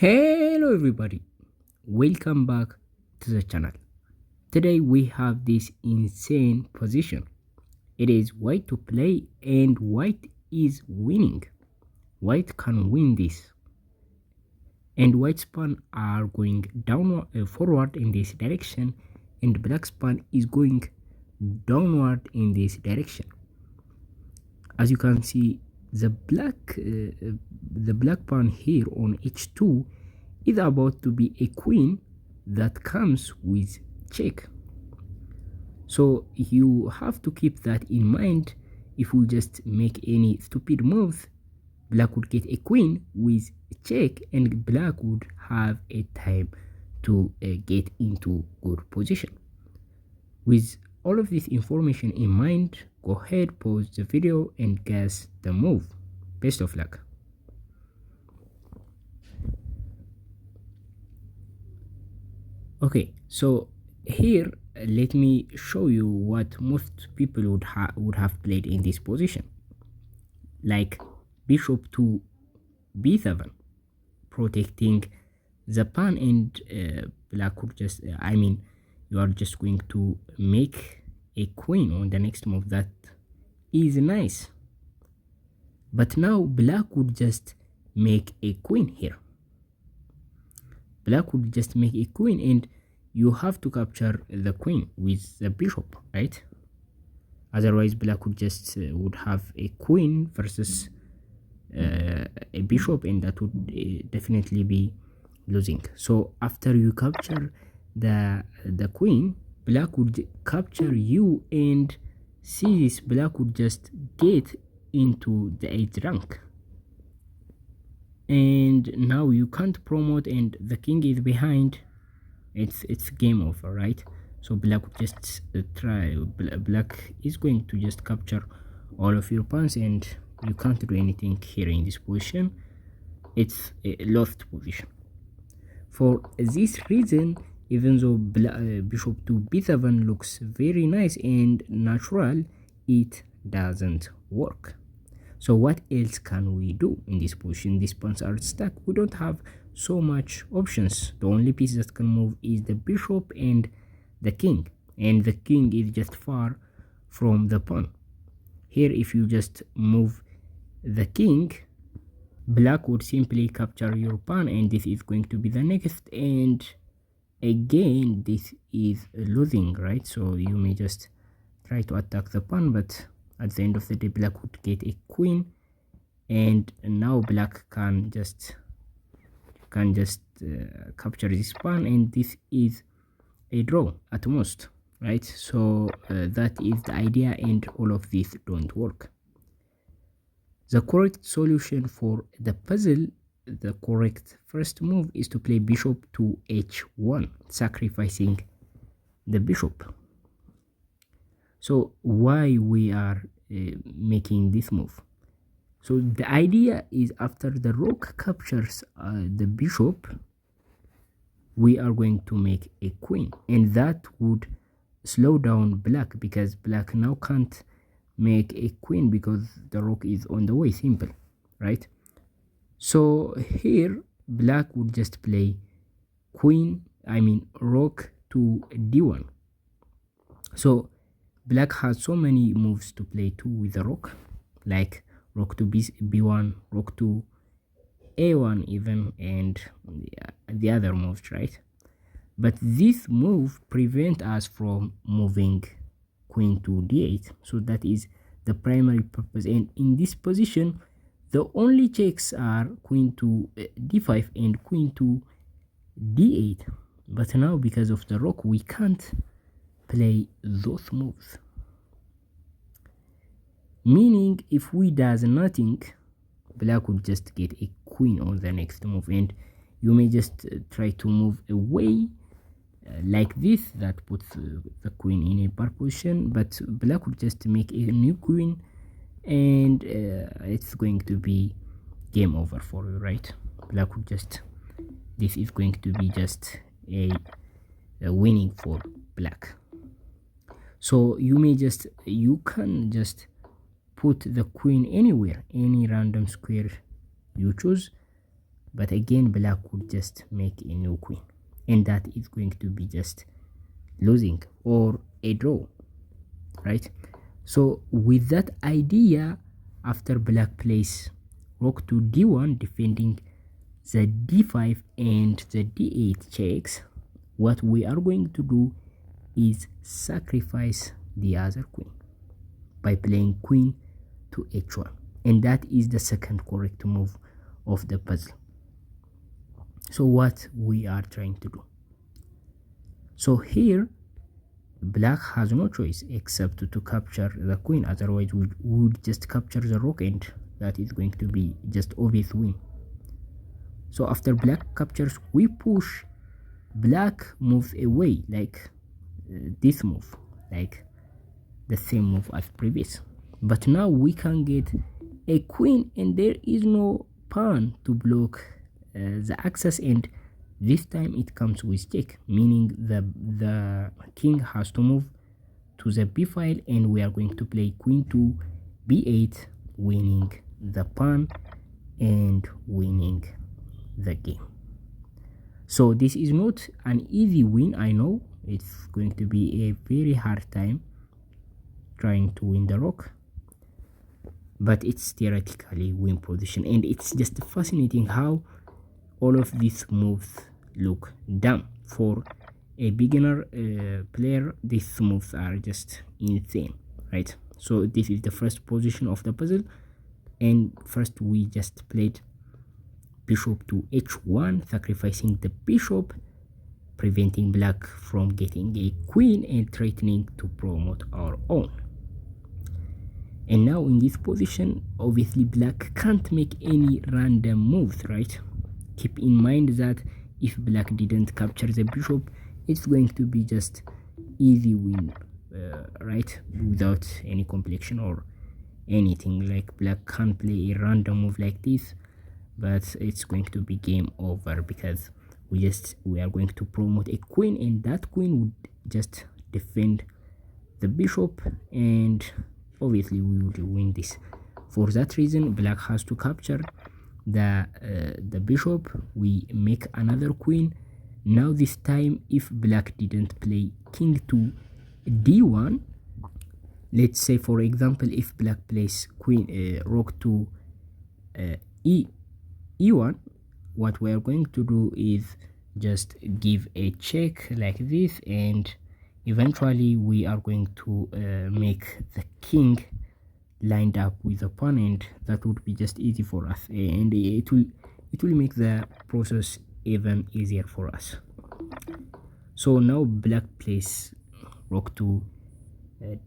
Hello everybody, welcome back to the channel. Today we have this insane position. It is white to play and white is winning. White can win this. And white pawn are going downward, forward in this direction, and black pawn is going downward in this direction. As you can see, the black pawn here on h2 is about to be a queen that comes with check. So you have to keep that in mind. If we just make any stupid moves, black would get a queen with check and black would have a time to get into good position. With all of this information in mind, go ahead, pause the video and guess the move. Best of luck. Okay, so here let me show you what most people would have played in this position, like bishop to b7, protecting the pawn, and black would just you are just going to make a queen on the next move. That is nice, but now black would just make a queen here. Black would just make a queen, and you have to capture the queen with the bishop, right? Otherwise black would just would have a queen versus a bishop, and that would definitely be losing. So after you capture the queen, black would capture you, and see this, black would just get into the 8th rank, and now you can't promote and the king is behind. It's game over, right? So black would just black is going to just capture all of your pawns, and you can't do anything here in this position. It's a lost position. For this reason, even though bishop to b7 looks very nice and natural, it doesn't work. So what else can we do in this position? These pawns are stuck. We don't have so much options. The only piece that can move is the bishop and the king, and the king is just far from the pawn. Here if you just move the king, black would simply capture your pawn, and this is going to be the next, and again this is losing, right? So you may just try to attack the pawn, but at the end of the day black would get a queen, and now black can just capture this pawn, and this is a draw at most, right? So that is the idea, and all of this don't work. The correct solution for the puzzle, the correct first move, is to play bishop to h1, sacrificing the bishop. So why we are making this move? So the idea is, after the rook captures the bishop, we are going to make a queen, and that would slow down black, because black now can't make a queen because the rook is on the way. Simple, right? So here black would just play rook to d1. So black has so many moves to play too with the rook, like rook to b1, rook to a1 even, and the other moves, right? But this move prevents us from moving queen to d8. So that is the primary purpose, and in this position the only checks are queen to d5 and queen to d8. But now because of the rook we can't play those moves, meaning if we does nothing, black would just get a queen on the next move, and you may just try to move away like this, that puts the queen in a bad position, but black would just make a new queen, and it's going to be game over for you, right? Black would just, this is going to be just a winning for black. So you can just put the queen anywhere, any random square you choose, but again black would just make a new queen, and that is going to be just losing or a draw, right? So with that idea, after black plays rook to d1 defending the d5 and the d8 checks, what we are going to do is sacrifice the other queen by playing queen to h1, and that is the second correct move of the puzzle. So what we are trying to do, so here black has no choice except to capture the queen, otherwise we would just capture the rook, and that is going to be just obvious win. So after black captures, we push, black moves away like this move, like the same move as previous, but now we can get a queen and there is no pawn to block the access, and this time it comes with check, meaning the king has to move to the b file, and we are going to play queen to b8, winning the pawn and winning the game. So this is not an easy win, I know it's going to be a very hard time trying to win the rook, but it's theoretically win position, and it's just fascinating how all of these moves look dumb. For a beginner player, these moves are just insane, right? So this is the first position of the puzzle, and first we just played bishop to h1, sacrificing the bishop, preventing black from getting a queen and threatening to promote our own. And now in this position, obviously black can't make any random moves, right? Keep in mind that if black didn't capture the bishop, it's going to be just easy win, right? Without any complexion or anything. Like black can't play a random move like this, but it's going to be game over because we are going to promote a queen, and that queen would just defend the bishop, and obviously we will win this. For that reason, black has to capture the bishop. We make another queen. Now this time, if black didn't play king to d1, let's say for example if black plays queen rook to e1, what we are going to do is just give a check like this, and eventually we are going to make the king lined up with the pawn, and that would be just easy for us, and it will make the process even easier for us. So now black plays rook to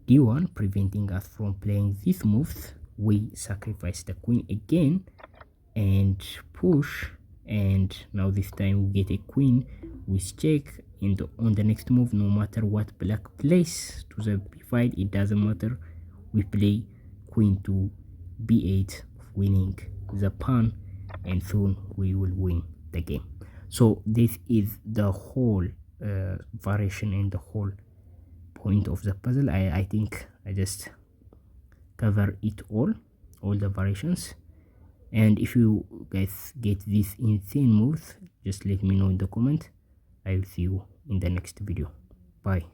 d1, preventing us from playing these moves. We sacrifice the queen again and push, and now this time we get a queen with check, and on the next move, no matter what black plays to the b file, it doesn't matter, we play queen to b8, winning the pawn, and soon we will win the game. So this is the whole variation and the whole point of the puzzle. I think I just cover it all the variations. And if you guys get these insane moves, just let me know in the comment. I will see you in the next video. Bye.